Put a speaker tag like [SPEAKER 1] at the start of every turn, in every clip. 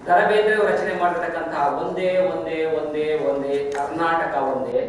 [SPEAKER 1] ಬೇಂದ್ರೆ ರಚನೆ ಮಾಡಿರ್ತಕ್ಕಂತಹ ಒಂದೇ ಒಂದೇ ಒಂದೇ ಒಂದೇ ಕರ್ನಾಟಕ ಒಂದೇ.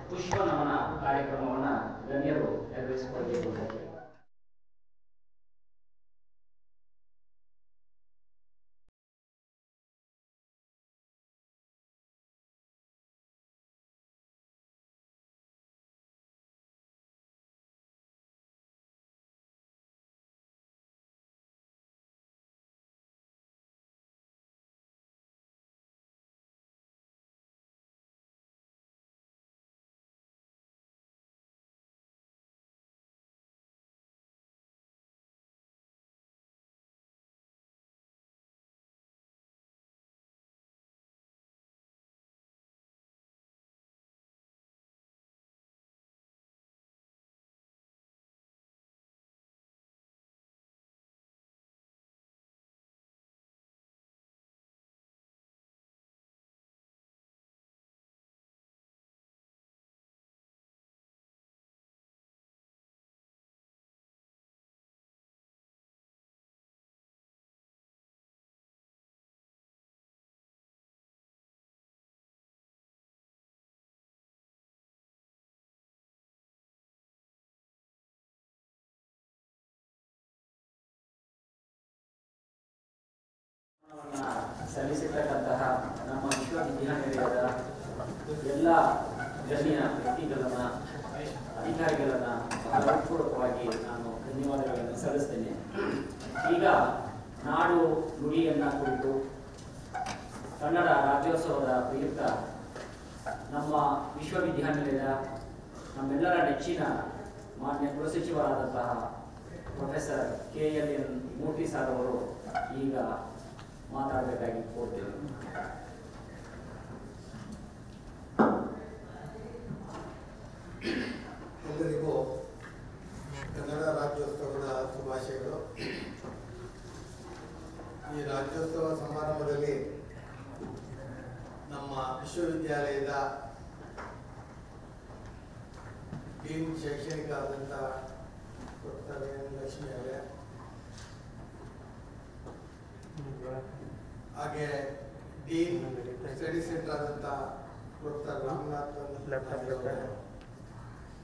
[SPEAKER 1] ಪುಷ್ಪ ನಮನ ಕಾರ್ಯಕ್ರಮವನ್ನು ಗಣ್ಯರು ನೆರವೇರಿಸಿಕೊಳ್ಳಬೇಕು. ಸಲ್ಲಿಸಿರ್ತಕ್ಕಂತಹ ನಮ್ಮ ವಿಶ್ವವಿದ್ಯಾನಿಲಯದ ಎಲ್ಲ ಗಣ್ಯ ವ್ಯಕ್ತಿಗಳನ್ನ ಅಧಿಕಾರಿಗಳನ್ನ ಹೃತ್ಪೂರ್ವಕವಾಗಿ ನಾನು ಧನ್ಯವಾದಗಳನ್ನು ಸಲ್ಲಿಸ್ತೇನೆ. ಈಗ ನಾಡು ನುಡಿಯನ್ನ ಕುರಿತು ಕನ್ನಡ ರಾಜ್ಯೋತ್ಸವದ ಪ್ರಯುಕ್ತ ನಮ್ಮ ವಿಶ್ವವಿದ್ಯಾನಿಲಯದ ನಮ್ಮೆಲ್ಲರ ನೆಚ್ಚಿನ ಮಾನ್ಯ ಕುಲಸಚಿವರಾದಂತಹ ಪ್ರೊಫೆಸರ್ KLN ಮೂರ್ತಿ ಸರ್ ಅವರು ಈಗ ಮಾತಾಡಬೇಕಾಗಿ ಕೋರ್ತೇನೆ.
[SPEAKER 2] ಎಲ್ಲರಿಗೂ ಕನ್ನಡ ರಾಜ್ಯೋತ್ಸವದ ಶುಭಾಶಯಗಳು. ಈ ರಾಜ್ಯೋತ್ಸವ ಸಮಾರಂಭದಲ್ಲಿ ವಿಶ್ವವಿದ್ಯಾಲಯದ ಡೀನ್ ಶೈಕ್ಷಣಿಕ ಆದಂಥ ಡಾಕ್ಟರ್ ಎನ್ ಲಕ್ಷ್ಮಿ ಅವರೇ, ಹಾಗೆ ಡೀನ್ ಸ್ಟಡಿ ಸೆಂಟರ್ ಆದಂಥ ಡಾಕ್ಟರ್ ರಾಮನಾಥ್ ಅವರೇ,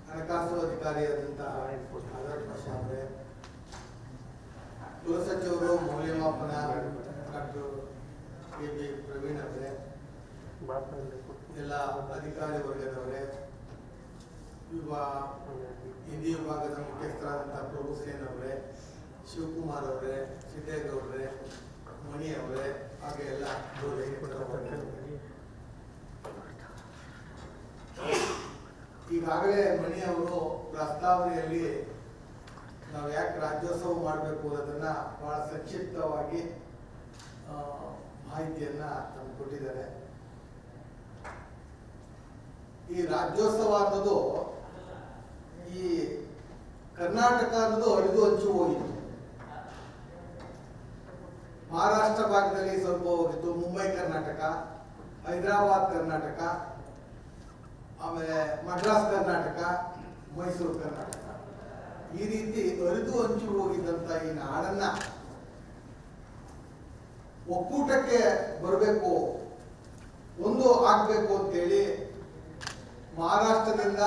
[SPEAKER 2] ಹಣಕಾಸು ಅಧಿಕಾರಿಯಾದಂಥ ಆದರ್ಶ ಪಾಷಾ ಅವರೇ, ಗೃಹ ಸಚಿವರು ಮೌಲ್ಯಮಾಪನ ಡಾಕ್ಟರ್ ಕೆ.ಬಿ. ಪ್ರವೀಣ್ ಅವರೇ, ಎಲ್ಲ ಅಧಿಕಾರಿ ವರ್ಗದವರೇ, ಹಿಂದಿ ವಿಭಾಗದ ಮುಖ್ಯಸ್ಥರಾದಂಥ ಪ್ರಭು ಸೇನ್ ಅವರೇ, ಶಿವಕುಮಾರ್ ಅವರೇ, ಸಿದ್ದೇಗೌಡ್ರೆ, ಮಣಿ ಅವರೇ, ಹಾಗೆ ಎಲ್ಲ ಈಗಾಗಲೇ ಮಣಿ ಅವರು ಪ್ರಸ್ತಾವನೆಯಲ್ಲಿ ನಾವು ಯಾಕೆ ರಾಜ್ಯೋತ್ಸವ ಮಾಡಬೇಕು ಅನ್ನೋದನ್ನ ಬಹಳ ಸಂಕ್ಷಿಪ್ತವಾಗಿ ಮಾಹಿತಿಯನ್ನ ನಮ್ಗೆ ಕೊಟ್ಟಿದ್ದಾರೆ. ಈ ರಾಜ್ಯೋತ್ಸವ ಅನ್ನೋದು ಈ ಕರ್ನಾಟಕ ಅನ್ನೋದು ಅಳಿದು ಹಂಚು ಹೋಗಿತ್ತು. ಮಹಾರಾಷ್ಟ್ರ ಭಾಗದಲ್ಲಿ ಸ್ವಲ್ಪ ಹೋಗಿತ್ತು, ಮುಂಬೈ ಕರ್ನಾಟಕ, ಹೈದರಾಬಾದ್ ಕರ್ನಾಟಕ, ಆಮೇಲೆ ಮದ್ರಾಸ್ ಕರ್ನಾಟಕ, ಮೈಸೂರು ಕರ್ನಾಟಕ, ಈ ರೀತಿ ಅರಿದು ಹಂಚು ಹೋಗಿದ್ದಂತ ಈ ನಾಡನ್ನ ಒಕ್ಕೂಟಕ್ಕೆ ಬರಬೇಕು, ಒಂದು ಆಗ್ಬೇಕು ಅಂತೇಳಿ ಮಹಾರಾಷ್ಟ್ರದಿಂದ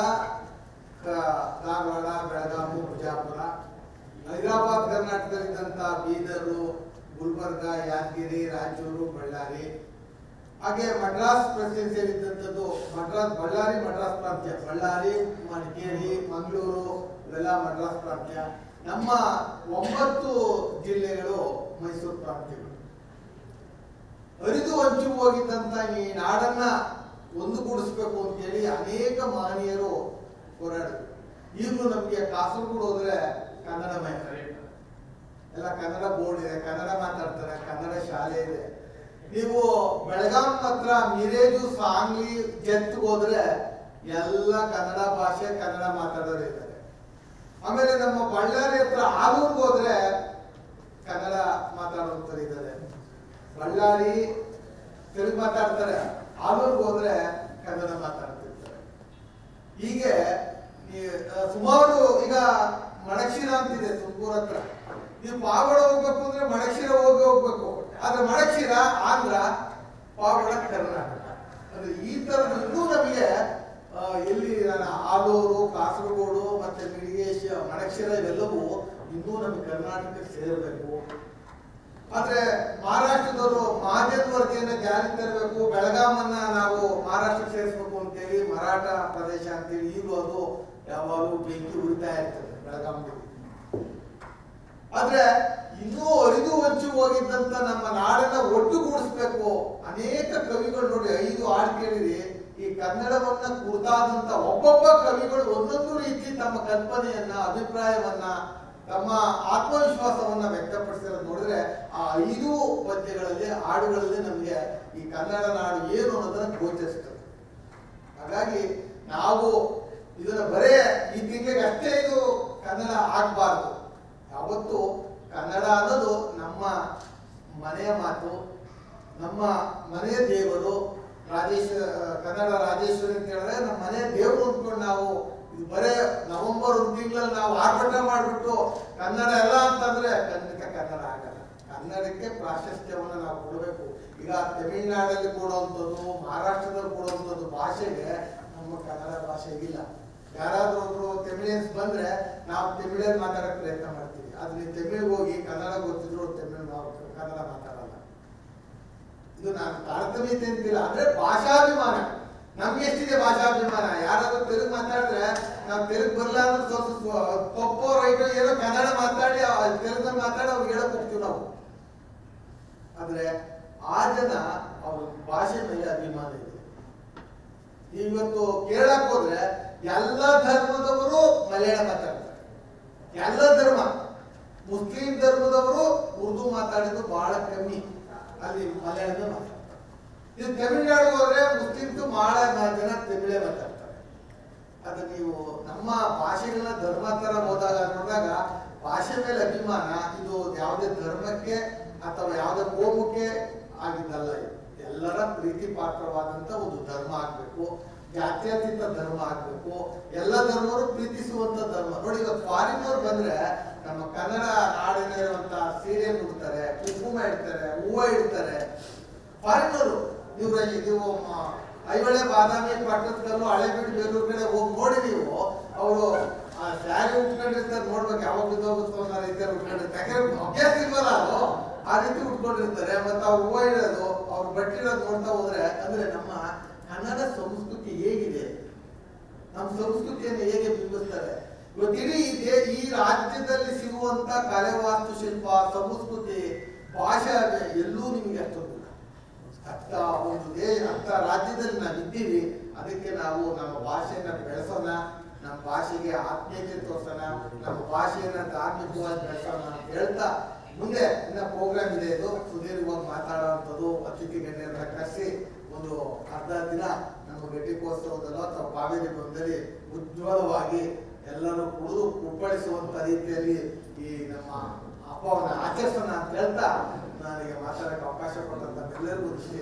[SPEAKER 2] ಧಾರವಾಡ, ಬೆಳಗಾವಿ, ಬಿಜಾಪುರ, ಹೈದರಾಬಾದ್ ಕರ್ನಾಟಕದಲ್ಲಿದ್ದಂಥ ಬೀದರು, ಗುಲ್ಬರ್ಗ, ಯಾದಗಿರಿ, ರಾಯಚೂರು, ಬಳ್ಳಾರಿ, ಹಾಗೆ ಮದ್ರಾಸ್ ಪ್ರೆಸಿಡೆನ್ಸಿಯಲ್ಲಿದ್ದಂಥದ್ದು ಬಳ್ಳಾರಿ ಮದ್ರಾಸ್ ಪ್ರಾಂತ್ಯ, ಬಳ್ಳಾರಿ, ಮಡಿಕೇರಿ, ಮಂಗಳೂರು ಇವೆಲ್ಲ ಮದ್ರಾಸ್ ಪ್ರಾಂತ್ಯ, ನಮ್ಮ 9 ಜಿಲ್ಲೆಗಳು ಮೈಸೂರು ಪ್ರಾಂತ್ಯಗಳು. ಅರಿದು ಹಂಚು ಹೋಗಿದ್ದಂತ ಈ ನಾಡನ್ನ ಒಂದುಗೂಡಿಸ್ಬೇಕು ಅಂತೇಳಿ ಅನೇಕ ಮಹನೀಯರು ಹೋರಾಡಿದ್ರು. ಈಗಲೂ ನಮಗೆ ಕಾಸರಗೋಡು ಹೋದ್ರೆ ಕನ್ನಡಮಯ, ಎಲ್ಲ ಕನ್ನಡ ಬೋರ್ಡ್ ಇದೆ, ಕನ್ನಡ ಮಾತಾಡ್ತಾರೆ, ಕನ್ನಡ ಶಾಲೆ ಇದೆ. ನೀವು ಬೆಳಗಾಂ ಹತ್ರ ಮಿರೇಜು, ಸಾಂಗ್ಲಿ, ಜತ್ ಹೋದ್ರೆ ಎಲ್ಲ ಕನ್ನಡ ಭಾಷೆ, ಕನ್ನಡ ಮಾತಾಡೋರು ಇದ್ದಾರೆ. ಆಮೇಲೆ ನಮ್ಮ ಬಳ್ಳಾರಿ ಹತ್ರ ಆಲೂರ್ಗೆ ಹೋದ್ರೆ ಕನ್ನಡ ಮಾತಾಡೋರು ಇದ್ದಾರೆ. ಬಳ್ಳಾರಿ ತೆಲುಗು ಮಾತಾಡ್ತಾರೆ, ಆಲೂರ್ಗೆ ಹೋದ್ರೆ ಕನ್ನಡ ಮಾತಾಡ್ತಿರ್ತಾರೆ. ಹೀಗೆ ಸುಮಾರು ಈಗ ಮಣಕ್ಷೀರ ಅಂತಿದೆ ತುಮಕೂರು ಹತ್ರ, ನೀವು ಪಾವಗಡ ಹೋಗ್ಬೇಕು ಅಂದ್ರೆ ಮಣಕ್ಷೀರ ಹೋಗ್ಬೇಕು. ಆದ್ರೆ ಮಣಕ್ಷೀರ ಆಂಧ್ರ, ಪಾವಗಡ ಕರ್ನಾಟಕ. ಅಂದ್ರೆ ಈ ತರದ ಇನ್ನೂ ನಮಗೆ ಎಲ್ಲಿ ಆಲೂರು, ಕಾಸರಗೋಡು ಮತ್ತೆ ಮಿಡಿಗೇಶ, ಮಣಕ್ಷೀರ ಇವೆಲ್ಲವೂ ಇನ್ನೂ ನಮಗೆ ಕರ್ನಾಟಕಕ್ಕೆ ಸೇರಬೇಕು. ಆದ್ರೆ ಮಹಾರಾಷ್ಟ್ರದವರು ಮಹಾಜನ್ ವರದಿಯನ್ನ ಜಾರಿ ತರಬೇಕು, ಬೆಳಗಾಮನ್ನ ನಾವು ಮಹಾರಾಷ್ಟ್ರಕ್ಕೆ ಸೇರಿಸಬೇಕು ಅಂತೇಳಿ ಮರಾಠ ಪ್ರದೇಶ ಅಂತೇಳಿ ಈಗಲೂ ಅದು ಯಾವಾಗಲೂ ಬೆಂಕಿ ಉರಿತಾ ಇರ್ತದೆ ಬೆಳಗಾವಿಯಲ್ಲಿ. ಆದ್ರೆ ಇನ್ನೂ ಅರಿದು ಹಂಚಿ ಹೋಗಿದ್ದಂತ ನಮ್ಮ ನಾಡನ್ನ ಒಟ್ಟುಗೂಡಿಸ್ಬೇಕು. ಅನೇಕ ಕವಿಗಳು ನೋಡಿ, 5 ಹಾಡು ಕೇಳಿರಿ, ಈ ಕನ್ನಡವನ್ನ ಕುರಿತಾದಂತ ಒಬ್ಬೊಬ್ಬ ಕವಿಗಳು ಒಂದೊಂದು ರೀತಿ ತಮ್ಮ ಕಲ್ಪನೆಯನ್ನ, ಅಭಿಪ್ರಾಯವನ್ನ, ತಮ್ಮ ಆತ್ಮವಿಶ್ವಾಸವನ್ನ ವ್ಯಕ್ತಪಡಿಸಿರೋದು ನೋಡಿದ್ರೆ ಆ 5 ಪದ್ಯಗಳಲ್ಲಿ, ಹಾಡುಗಳಲ್ಲಿ ನಮಗೆ ಈ ಕನ್ನಡ ನಾಡು ಏನು ಅನ್ನೋದನ್ನ ಗೋಚರಿಸ್ತದೆ. ಹಾಗಾಗಿ ನಾವು ಇದನ್ನ ಬರೇ ಈ ತಿಂಗಳಿಗೆ ಅಷ್ಟೇ ಇದು ಕನ್ನಡ ಆಗ್ಬಾರ್ದು. ಯಾವತ್ತು ಕನ್ನಡ ಅನ್ನೋದು ನಮ್ಮ ಮನೆಯ ಮಾತು, ನಮ್ಮ ಮನೆಯ ದೇವರು. ಕನ್ನಡ ರಾಜೇಶ್ವರಿ ಅಂತ ಹೇಳಿದ್ರೆ ನಮ್ಮ ಮನೆಯ ದೇವರು ಅಂದ್ಕೊಂಡು ನಾವು ಇದು ಬರೇ ನವೆಂಬರ್ 1 ತಿಂಗಳಲ್ಲಿ ನಾವು ಆರ್ಭಟ ಮಾಡಿಬಿಟ್ಟು ಕನ್ನಡ ಎಲ್ಲ ಅಂತಂದ್ರೆ ಖಂಡಿತ ಕನ್ನಡ ಆಗಲ್ಲ. ಕನ್ನಡಕ್ಕೆ ಪ್ರಾಶಸ್ತ್ಯವನ್ನು ನಾವು ಕೊಡಬೇಕು. ಈಗ ತಮಿಳುನಾಡಲ್ಲಿ ಕೊಡುವಂಥದ್ದು, ಮಹಾರಾಷ್ಟ್ರದಲ್ಲಿ ಕೊಡುವಂಥದ್ದು ಭಾಷೆಗೆ ನಮ್ಮ ಕನ್ನಡ ಭಾಷೆಗಿಲ್ಲ. ಯಾರಾದ್ರೂ ಒಬ್ರು ತಮಿಳಿಯನ್ಸ್ ಬಂದ್ರೆ ನಾವು ತಮಿಳಲ್ಲಿ ಮಾತಾಡೋಕೆ ಪ್ರಯತ್ನ ಮಾಡ್ತೀವಿ. ಆದ್ರೆ ನೀವು ತಮಿಳಿಗೆ ಹೋಗಿ ಕನ್ನಡ ಗೊತ್ತಿದ್ರು ಕನ್ನಡ ಮಾತಾಡಲ್ಲ. ಇದು ನಾನು ತಾರತಮ್ಯತೆ ಅಂತಿಲ್ಲ, ಅಂದ್ರೆ ಭಾಷಾಭಿಮಾನ. ನಮ್ಗೆ ಎಷ್ಟಿದೆ ಭಾಷಾಭಿಮಾನ? ಯಾರಾದ್ರೂ ತೆಲುಗು ಮಾತಾಡಿದ್ರೆ ನಾವು ತೆಲುಗು ಬರಲ್ಲ ಅಂದ್ರೆ ಸ್ವಲ್ಪ ತಪ್ಪೋ ರೈಟೋ ಏನೋ ಕನ್ನಡ ಮಾತಾಡಿ ತೆಲುಗಲ್ಲಿ ಮಾತಾಡಿ ಅವ್ರಿಗೆ ಹೇಳಕ್ ಹೋಗ್ತೀವಿ ನಾವು. ಆದ್ರೆ ಆ ಜನ ಅವ್ರ ಭಾಷೆ ಮೇಲೆ ಅಭಿಮಾನ ಇದೆ. ಇವತ್ತು ಕೇಳಕ್ ಹೋದ್ರೆ ಎಲ್ಲ ಧರ್ಮದವರು ಮಲಯಾಳ ಮಾತಾಡ್ತಾರೆ, ಎಲ್ಲ ಧರ್ಮ. ಮುಸ್ಲಿಂ ಧರ್ಮದವರು ಉರ್ದು ಮಾತಾಡಿದ್ದು ಬಹಳ ಕಮ್ಮಿ, ಅಲ್ಲಿ ಮಲಯಾಳమే ಮಾತಾಡ್ತಾರೆ. ಇದು ತಮಿಳುನಾಡು ಹೋದ್ರೆ ಮುಸ್ಲಿಮ್ಸ್ ಬಹಳ ಜನ ತಮಿಳೇ ಮಾತಾಡ್ತಾರೆ. ಅದು ನೀವು ನಮ್ಮ ಭಾಷೆಗಳನ್ನ ಧರ್ಮ ತರ ನೋಡಿದಾಗ ಭಾಷೆ ಮೇಲೆ ಅಭಿಮಾನ ಇದು ಯಾವುದೇ ಧರ್ಮಕ್ಕೆ ಅಥವಾ ಯಾವುದೇ ಕೋಮಕ್ಕೆ ಆಗಿದ್ದಲ್ಲ. ಇದು ಎಲ್ಲರ ಪ್ರೀತಿ ಪಾತ್ರವಾದಂತ ಒಂದು ಧರ್ಮ ಆಗ್ಬೇಕು, ಜಾತ್ಯತೀತ ಧರ್ಮ ಆಗ್ಬೇಕು, ಎಲ್ಲ ಧರ್ಮರು ಪ್ರೀತಿಸುವಂತ ಧರ್ಮ. ನೋಡಿ ಇವತ್ತು ಫಾರಿನವ್ರು ಬಂದ್ರೆ ನಮ್ಮ ಕನ್ನಡ ನಾಡಿನಿರುವಂತ ಸೀರೆ ಉಡ್ತಾರೆ, ಕುಂಕುಮ ಇಡ್ತಾರೆ, ಹೂವು ಇಡ್ತಾರೆ. ಫಾರಿನರು ನೀವು ಐಹೊಳೆ ಬಾದಾಮಿ ಪಟ್ಟದಕಲ್ಲು ಹಳೆಬೀಡು ಬೇಲೂರು ಕಡೆ ಹೋಗಿ ನೋಡಿ, ನೀವು ಅವರು ಆ ಸ್ಯಾರಿ ಉಟ್ಕೊಂಡಿರ್ತಾರೆ, ನೋಡ್ಬೇಕು ಯಾವಾಗ ಬಿದ್ದೋಗುತ್ತೋ ಅನ್ನೋ ರೀತಿಯಲ್ಲಿ ಉಟ್ಕೊಂಡಿರ್ತಾರೆ. ಯಾಕಂದ್ರೆ ಅಭ್ಯಾಸ ಇಲ್ವಲ್ಲ ಅದು, ಆ ರೀತಿ ಉಟ್ಕೊಂಡಿರ್ತಾರೆ. ಮತ್ತೆ ಅವ್ರು ಹೂವು ಇಡೋದು, ಅವ್ರು ಬಟ್ಟೆ ಇಡೋದು ನೋಡ್ತಾ ಹೋದ್ರೆ ಅಂದ್ರೆ ನಮ್ಮ ಕನ್ನಡ ಸಂಸ್ಕೃತಿ ಹೇಗಿದೆ, ನಮ್ಮ ಸಂಸ್ಕೃತಿಯನ್ನು ಹೇಗೆ ಬಿಂಬಿಸ್ತಾರೆ. ಇವತ್ತಿಡೀ ಈ ರಾಜ್ಯದಲ್ಲಿ ಸಿಗುವಂತ ಕಲೆ, ವಾಸ್ತುಶಿಲ್ಪ, ಸಂಸ್ಕೃತಿ, ಭಾಷೆ ಎಲ್ಲೂ ನಿಮಗೆ ಅಷ್ಟೊಂದಿಲ್ಲ. ಅಂತ ಒಂದು ಅಂತ ರಾಜ್ಯದಲ್ಲಿ ನಾವು ಇದ್ದೀವಿ. ಅದಕ್ಕೆ ನಾವು ನಮ್ಮ ಭಾಷೆಯನ್ನ ಬೆಳೆಸೋಣ, ನಮ್ಮ ಭಾಷೆಗೆ ಆತ್ಮೀಯತೆ ತೋರಿಸೋಣ, ನಮ್ಮ ಭಾಷೆಯನ್ನ ಧಾರ್ಮಿಕವಾಗಿ ಬೆಳೆಸೋಣ ಅಂತ ಹೇಳ್ತಾ, ಮುಂದೆ ಇನ್ನ ಪ್ರೋಗ್ರಾಮ್ ಇದೆ. ಇದು ಸುದೀರ್ಘವಾಗಿ ಮಾತಾಡುವಂಥದ್ದು, ಅತಿಥಿ ಗಣ್ಯರನ್ನ ಕರೆಸಿ ಒಂದು ಅರ್ಧ ದಿನ ನಮ್ಮ ಘಟಿಕೋತ್ಸವದಲ್ಲೋ ಅಥವಾ ಕಾವೇರಿ ಬಂದಲ್ಲಿ ಉಜ್ವಲವಾಗಿ ಎಲ್ಲರೂ ಕುಡಿದು ಕುಪ್ಪಳಿಸುವಂತ ರೀತಿಯಲ್ಲಿ ಈ ನಮ್ಮ ಹಬ್ಬವನ್ನು ಆಚರಿಸೋಣ ಅಂತ ಹೇಳ್ತಾ ನನಗೆ ಮಾತಾಡಕ್ಕೆ ಅವಕಾಶ ಕೊಟ್ಟಂತ ಎಲ್ಲರಿಗೂ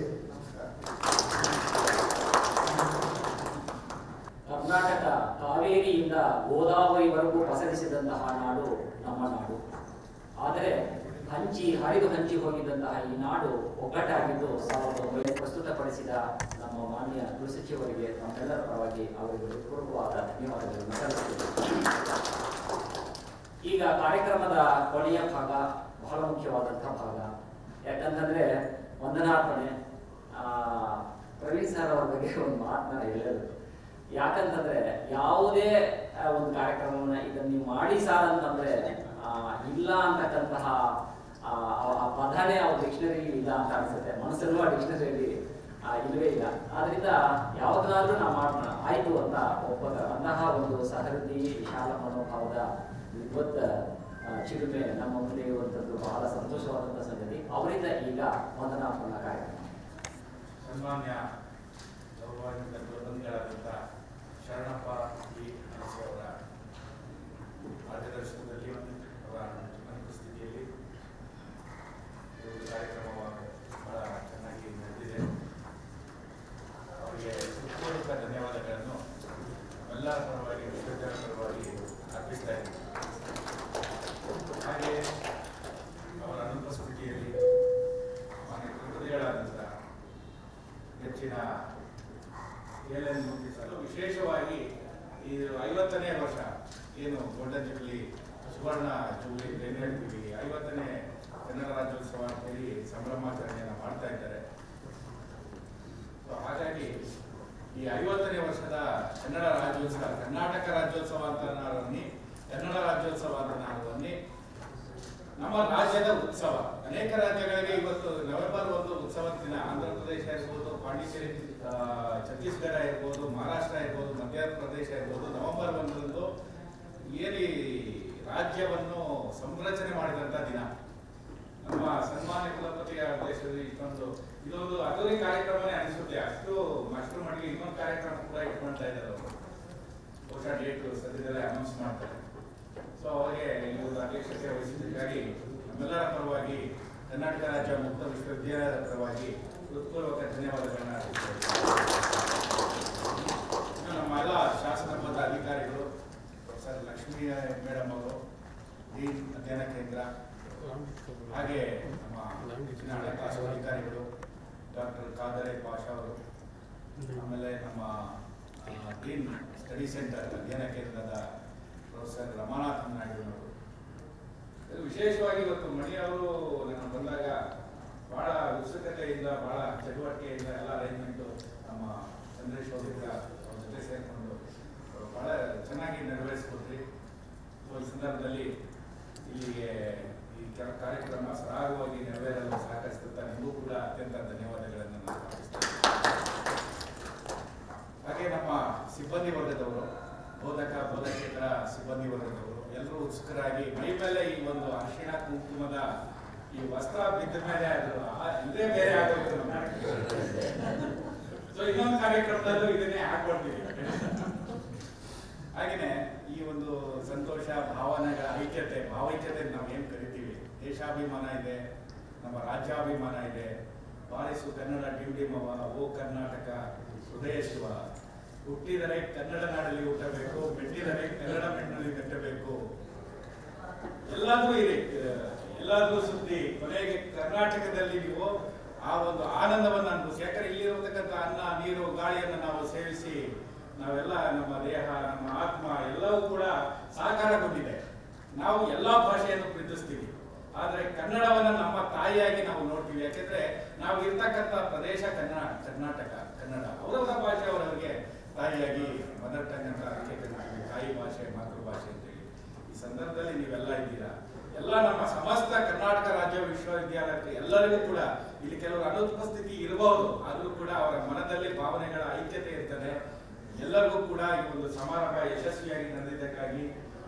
[SPEAKER 2] ನಮಸ್ಕಾರ.
[SPEAKER 1] ಕರ್ನಾಟಕ ಕಾವೇರಿಯಿಂದ ಗೋದಾವರಿವರೆಗೂ ಪಸರಿಸಿದಂತಹ ನಾಡು ನಮ್ಮ ನಾಡು. ಆದರೆ ಹರಿದು ಹಂಚಿ ಹೋಗಿದ್ದಂತಹ ಈ ನಾಡು ಒಗ್ಗಟ್ಟಾಗಿದ್ದು 1900 ಪ್ರಸ್ತುತಪಡಿಸಿದ ನಮ್ಮ ಮಾನ್ಯ ಗೃಹ ಸಚಿವರಿಗೆ ನಮ್ಮೆಲ್ಲರ ಪರವಾಗಿ ಅವರಿಗೆ ಪೂರ್ವವಾದ ಧನ್ಯವಾದಗಳನ್ನು ಸಲ್ಲಿಸುತ್ತೇವೆ. ಈಗ ಕಾರ್ಯಕ್ರಮದ ಕೊನೆಯ ಭಾಗ ಬಹಳ ಮುಖ್ಯವಾದಂತಹ ಭಾಗ. ಯಾಕಂತಂದ್ರೆ ವಂದನಾರ್ಪಣೆ. ಪ್ರವೀಣ್ ಸರ್ ಅವರ ಬಗ್ಗೆ ಒಂದು ಮಾತನ್ನ ಹೇಳೋದು, ಯಾಕಂತಂದ್ರೆ ಯಾವುದೇ ಒಂದು ಕಾರ್ಯಕ್ರಮವನ್ನ ಇದನ್ನ ನೀವು ಮಾಡಿ ಸಾರ್ ಅಂತಂದ್ರೆ ಇಲ್ಲ ಅಂತಕ್ಕಂತಹ ಆ ಪದನೇ ಅವ್ರ ಡಿಕ್ಷನರಿ ಇಲ್ಲ ಅಂತ ಅನ್ಸುತ್ತೆ. ಮನಸ್ಸಲ್ಲೂ ಆ ಡಿಕ್ಷನರಿಯಲ್ಲಿ ಇಲ್ಲವೇ ಇಲ್ಲ. ಆದ್ರಿಂದ ಯಾವ್ದಾದ್ರೂ ನಾವು ಮಾಡೋಣ ಆಯ್ತು ಅಂತ ಒಪ್ಪದ ಅಂತಹ ಒಂದು ಸಹೃದಯಿ ವಿಶಾಲ ಮನೋಭಾವದ ವಿದ್ವತ್ ಚಿಲುಮೆ ನಮ್ಮ ಮುಂದೆ ಇರುವಂಥದ್ದು ಬಹಳ ಸಂತೋಷವಾದಂಥ ಸಂಗತಿ. ಅವರಿಂದ ಈಗ ವಂದನಾರ್ಪಣಾ ಕಾರ್ಯಕ್ರಮ.
[SPEAKER 3] ಸನ್ಮಾನ್ಯ ಗೌರವಾನ್ವಿತ ಬಂಧುಗಳಾದಂಥ ಶರಣಪ್ಪ ಈ ಅವರ ಮಾರ್ಗದರ್ಶನದಲ್ಲಿ ಅವರ ಅನುಪಸ್ಥಿತಿಯಲ್ಲಿ ಕಾರ್ಯಕ್ರಮ ಬಹಳ ಚೆನ್ನಾಗಿ ನಡೆದಿದೆ. ಅವರಿಗೆ ಹೃತ್ಪೂರ್ವಕ ಧನ್ಯವಾದಗಳನ್ನು ಎಲ್ಲರ ಪರವಾಗಿ, ವಿಶ್ವವಿದ್ಯಾಲಯದ ಪರವಾಗಿ ಅರ್ಪಿಸ್ತಾ ಇದ್ದೀನಿ. ಹಾಗೆ ಅವರ ಅನುಪಸ್ಥಿತಿಯಲ್ಲಿ ಕೃತಿಗಳಾದಂಥ ಹೆಚ್ಚಿನ ಏಳನೇ ಮುಗಿಸಲು ವಿಶೇಷವಾಗಿ ಈ 50ನೇ ವರ್ಷ ಏನು ಗೋಲ್ಡನ್ ಜೂಬ್ಲಿ, ಸುವರ್ಣ ಜೂಬ್ಲಿ ಏನು ಹೇಳ್ತೀವಿ, 50ನೇ ಕನ್ನಡ ರಾಜ್ಯೋತ್ಸವ ಅಂತೇಳಿ ಸಂಭ್ರಮಾಚರಣೆಯನ್ನು ಮಾಡ್ತಾ ಇದ್ದಾರೆ. ಹಾಗಾಗಿ ಈ 50ನೇ ವರ್ಷದ ಕನ್ನಡ ರಾಜ್ಯೋತ್ಸವ, ಕರ್ನಾಟಕ ರಾಜ್ಯೋತ್ಸವ ಅಂತ ನಾವು ಅನ್ನಿ, ಕನ್ನಡ ರಾಜ್ಯೋತ್ಸವ ಅಂತ ನಾವು ಅನ್ನಿ, ನಮ್ಮ ರಾಜ್ಯದ ಉತ್ಸವ. ಅನೇಕ ರಾಜ್ಯಗಳಿಗೆ ಇವತ್ತು ನವೆಂಬರ್ 1 ಉತ್ಸವದ ದಿನ. ಆಂಧ್ರ ಪ್ರದೇಶ ಇರ್ಬೋದು, ಪಾಂಡಿಚೇರಿ, ಛತ್ತೀಸ್ಗಢ ಇರ್ಬೋದು, ಮಹಾರಾಷ್ಟ್ರ ಇರ್ಬೋದು, ಮಧ್ಯಪ್ರದೇಶ ಇರ್ಬೋದು, ನವೆಂಬರ್ 1ರಂದು ಏನು ರಾಜ್ಯವನ್ನು ಸಂರಚನೆ ಮಾಡಿದಂಥ ದಿನ. ನಮ್ಮ ಸನ್ಮಾನ್ಯ ಕುಲಪತಿಯ ದೇಶದಲ್ಲಿ ಇದೊಂದು ಅದ್ದೂರಿ ಕಾರ್ಯಕ್ರಮನೇ ಅನಿಸುತ್ತೆ. ಅಷ್ಟು ಮಟ್ಟಿಗೆ ಇನ್ನೊಂದು ಕಾರ್ಯಕ್ರಮ ಕೂಡ ಇಟ್ಕೊಳ್ತಾ ಇದ್ದಾರೆ ಅವರು. ಬಹುಶಃ ಡೇಟ್ ಸದ್ಯದಲ್ಲೇ ಅನೌನ್ಸ್ ಮಾಡ್ತಾರೆ. ಸೊ ಅವರಿಗೆ ಇವರು ಅಧ್ಯಕ್ಷತೆ ವಹಿಸಿದ್ದಕ್ಕಾಗಿ ನಮ್ಮೆಲ್ಲರ ಪರವಾಗಿ, ಕರ್ನಾಟಕ ರಾಜ್ಯ ಮುಕ್ತ ವಿಶ್ವವಿದ್ಯಾಲಯದ ಪರವಾಗಿ ಹೃತ್ಪೂರ್ವಕ ಧನ್ಯವಾದಗಳನ್ನ ನಮ್ಮ ಎಲ್ಲ ಶಾಸನಬದ್ಧ ಅಧಿಕಾರಿಗಳು, ಪ್ರೊಫೆಸರ್ ಲಕ್ಷ್ಮೀ ಮೇಡಮ್ ಅವರು, ಡೀನ್ ಅಧ್ಯಯನ ಕೇಂದ್ರ, ಹಾಗೆ ನಮ್ಮ ಹೆಚ್ಚಿನ ಹಣಕಾಸು ಅಧಿಕಾರಿಗಳು, ಡಾಕ್ಟರ್ ಖಾದರ್ ಪಾಷಾ ಅವರು, ಆಮೇಲೆ ನಮ್ಮ ಡೀನ್ ಸ್ಟಡಿ ಸೆಂಟರ್ ಅಧ್ಯಯನ ಕೇಂದ್ರದ ಪ್ರೊಫೆಸರ್ ರಮಾನಾಥನ್ ನಾಯ್ಡು ಅವರು. ವಿಶೇಷವಾಗಿ ಇವತ್ತು ಮಣಿ ಅವರು ನಾನು ಬಂದಾಗ ಬಹಳ ಉತ್ಸುಕತೆಯಿಂದ, ಬಹಳ ಚಟುವಟಿಕೆಯಿಂದ ಎಲ್ಲ ಅರೇಂಜ್ಮೆಂಟು ನಮ್ಮ ಚಂದ್ರೇಶ್ ಅವರಿಂದ ಅವ್ರ ಜೊತೆ ಸೇರಿಕೊಂಡು ಬಹಳ ಚೆನ್ನಾಗಿ ನೆರವೇರಿಸ್ಕೊಟ್ರಿ. ಈ ಸಂದರ್ಭದಲ್ಲಿ ಇಲ್ಲಿಗೆ ಈ ಕಾರ್ಯಕ್ರಮ ಸರಾಗವಾಗಿ ನೆರವೇರಲು ಸಹಕರಿಸುತ್ತಾ ನಿಮಗೂ ಕೂಡ ಅತ್ಯಂತ ಧನ್ಯವಾದಗಳನ್ನು ನಾನು ಅರ್ಪಿಸ್ತೇನೆ. ಹಾಗೆ ನಮ್ಮ ಸಿಬ್ಬಂದಿ ವರ್ಗದವರು, ಬೋಧಕೇತರ ಸಿಬ್ಬಂದಿ ವರ್ಗದವರು ಎಲ್ಲರೂ ಉತ್ಸುಕರಾಗಿ ಮೈ ಮೇಲೆ ಈ ಒಂದು ಅರಿಶಿಣ ಕುಂಕುಮದ ಈ ವಸ್ತ್ರ ಬಿದ್ದ ಮೇಲೆ ಅದು ಇದೇ ಬೇರೆ ಆಗೋಯ್ತು. ಸೊ ಇನ್ನೊಂದು ಕಾರ್ಯಕ್ರಮದಲ್ಲೂ ಇದನ್ನೇ ಹಾಕೊಳ್ತೀವಿ. ಹಾಗೇನೆ ಈ ಒಂದು ಸಂತೋಷ, ಭಾವನೆಗಳ ಭಾವೈಕ್ಯತೆ ನಾವು ಏನ್ ಕರಿತೀವಿ, ದೇಶಾಭಿಮಾನ ಇದೆ, ನಮ್ಮ ರಾಜ್ಯಾಭಿಮಾನ ಇದೆ, ಬಾರಿಸು ಕನ್ನಡ ಡಿಂಡಿಮವ, ಓ ಕರ್ನಾಟಕ ಹೃದಯ ಶಿವ, ಹುಟ್ಟಿದರೆ ಕನ್ನಡ ನಾಡಲ್ಲಿ ಹುಟ್ಟಬೇಕು, ಮೆಟ್ಟಿದರೆ ಕನ್ನಡ ಮೆಟ್ಟಿನಲ್ಲಿ ಕಟ್ಟಬೇಕು. ಎಲ್ಲಾದ್ರೂ ಇದೆ, ಎಲ್ಲಾದ್ರೂ ಸುದ್ದಿ. ಕೊನೆಗೆ ಕರ್ನಾಟಕದಲ್ಲಿ ನೀವು ಆ ಒಂದು ಆನಂದವನ್ನು ಅನುಭವಿಸಿ. ಯಾಕಂದ್ರೆ ಇಲ್ಲಿರತಕ್ಕಂಥ ಅನ್ನ, ನೀರು, ಗಾಳಿಯನ್ನು ನಾವು ಸೇವಿಸಿ ನಾವೆಲ್ಲ ನಮ್ಮ ದೇಹ, ನಮ್ಮ ಆತ್ಮ ಎಲ್ಲವೂ ಕೂಡ ಸಾಕಾರಗೊಂಡಿದೆ. ನಾವು ಎಲ್ಲಾ ಭಾಷೆಯನ್ನು ಪ್ರೀತಿಸ್ತೀವಿ, ಆದ್ರೆ ಕನ್ನಡವನ್ನ ನಮ್ಮ ತಾಯಿಯಾಗಿ ನಾವು ನೋಡ್ತೀವಿ. ಯಾಕೆಂದ್ರೆ ನಾವು ಇರ್ತಕ್ಕಂಥ ಪ್ರದೇಶ ಕರ್ನಾಟಕ, ಕನ್ನಡ ಅವರವರ ಭಾಷೆ ಅವರವರಿಗೆ ತಾಯಿಯಾಗಿ ಮದರ್ ಟಂಗ್ ಅಂತ ಕರಿತೀವಿ, ತಾಯಿ ಭಾಷೆ, ಮಾತೃಭಾಷೆ ಅಂತೇಳಿ. ಈ ಸಂದರ್ಭದಲ್ಲಿ ನೀವೆಲ್ಲ ಇದ್ದೀರಾ. ಎಲ್ಲ ನಮ್ಮ ಸಮಸ್ತ ಕರ್ನಾಟಕ ರಾಜ್ಯ ವಿಶ್ವವಿದ್ಯಾಲಯಕ್ಕೆ ಎಲ್ಲರಿಗೂ ಕೂಡ ಇಲ್ಲಿ ಕೆಲವರು ಅನುಪಸ್ಥಿತಿ ಇರಬಹುದು, ಆದರೂ ಕೂಡ ಅವರ ಮನದಲ್ಲಿ ಭಾವನೆಗಳ ಐಕ್ಯತೆ ಇರ್ತದೆ. ಎಲ್ಲರಿಗೂ ಕೂಡ ಈ ಒಂದು ಸಮಾರಂಭ ಯಶಸ್ವಿಯಾಗಿ ನಡೆದಿದ್ದಕ್ಕಾಗಿ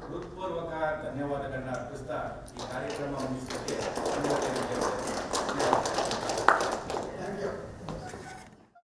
[SPEAKER 3] ಹೃತ್ಪೂರ್ವಕ ಧನ್ಯವಾದಗಳನ್ನ ಅರ್ಪಿಸ್ತಾ ಈ ಕಾರ್ಯಕ್ರಮ ಮುಗಿಸ್ತೇನೆ.